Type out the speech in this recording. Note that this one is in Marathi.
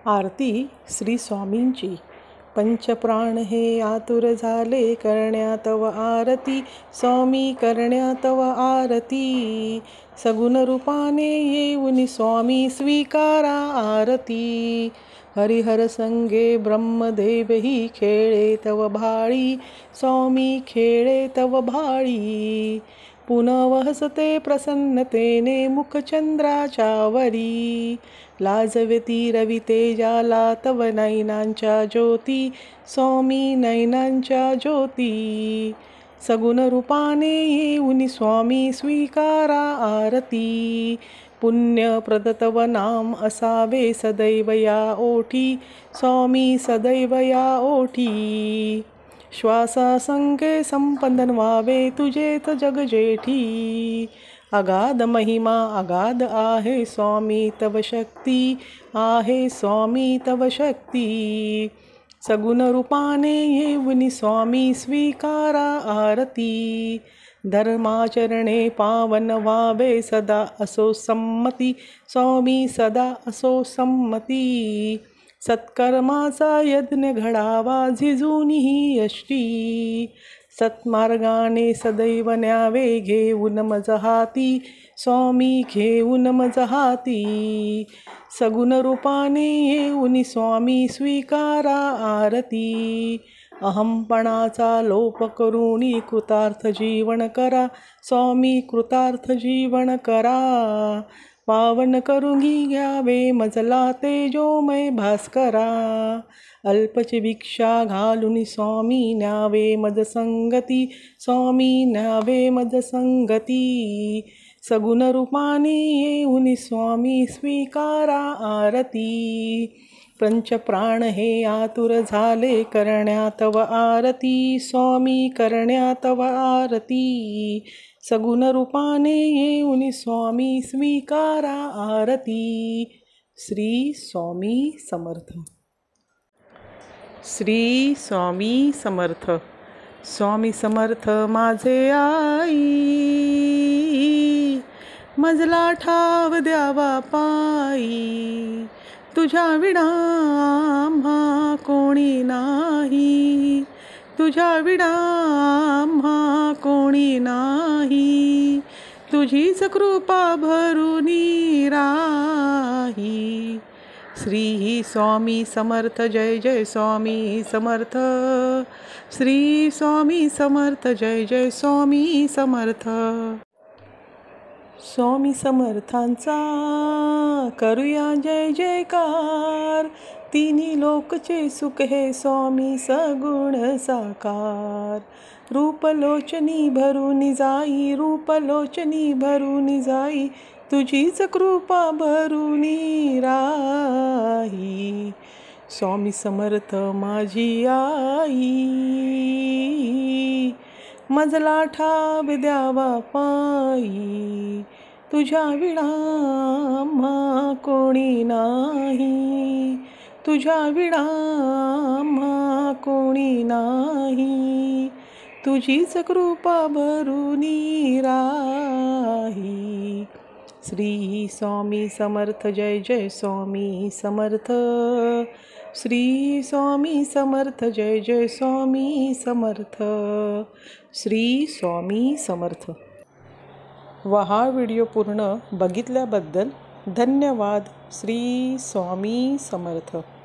आरती श्री स्वामींची। पंचप्राण हे आतुर झाले करण्या तव आरती, स्वामी करण्या तव आरती। सगुण रूपाने येऊन स्वामी स्वीकारा आरती। हरिहर संगे ब्रह्मदेवही खेळे तव भाळी, स्वामी खेळे तव भाळी। पुनवहसते प्रसन्नतेने मुखचंद्राच्यावरी, लाजवेती रवी तेजाला तव नयनांच्या ज्योती, स्वामी नयनांच्या ज्योती। सगुण रूपाने येऊन स्वामी स्वीकारा आरती। पुण्यप्रद तव नाम असावे सदैव या ओठी, स्वामी सदैव या ओठी। श्वासासंगे संपन्न व्हावे तुझेत जग जेठी। अगाध महिमा अगाध आहे स्वामी तव शक्ती, आहे स्वामी तव शक्ती। सगुण रूपाने येऊन स्वामी स्वीकारा आरती। धर्माचरणे पावन व्हावे सदा असो संमती, स्वामी सदा असो संमती। सत्कर्माचा यज्ञ घडावा झिजून ही यष्टी, सत्मार्गाने सदैव न्यावे घेऊन मज हाती, स्वामी घेऊन मज हाती। सगुण रूपाने येऊन स्वामी स्वीकारा आरती। अहंपणाचा लोप करुणी कृतार्थ जीवन करा, स्वामी कृतार्थ जीवन करा। पावन करुणी घ्यावे मजला तेजोमय भास्करा। अल्पची भिक्षा घालून स्वामी न्यावे मज संगती, स्वामी न्यावे मज संगती। सगुण रूपाने येऊन स्वामी स्वीकारा आरती। पंचप्राण हे आतुर झाले करण्या तव आरती, स्वामी करण्या तव आरती। सगुण रूपाने येऊन स्वामी स्वीकारा आरती। श्री स्वामी समर्थ। श्री स्वामी समर्थ। स्वामी समर्थ माझे आई, मजला ठाव द्यावा पायी। तुझ्या विना आम्हा कोणी नाही, तुझ्या विना आम्हा कोणी नाही। तुझीच कृपा भरुनी राही। श्री स्वामी समर्थ जय जय स्वामी समर्थ। श्री स्वामी समर्थ जय जय स्वामी समर्थ। स्वामी समर्थांचा करूया जय जयकार, तिन्ही लोकचे सुख हे स्वामी सगुण साकार। रूपलोचनी भरून जाई, रूपलोचनी भरून जाई, तुझीच कृपा भरुनी राही। स्वामी समर्थ माझी आई, मजला ठाव द्यावा पायी। तुझ्या विना आम्हा कोणी नाही, तुझ्या विना आम्हा कोणी नाही। तुझीच कृपा भरुनी राही। श्री स्वामी समर्थ जय जय स्वामी समर्थ। श्री स्वामी समर्थ जय जय स्वामी समर्थ। श्री स्वामी समर्थ। हा व्हिडिओ पूर्ण बघितल्याबद्दल धन्यवाद। श्री स्वामी समर्थ।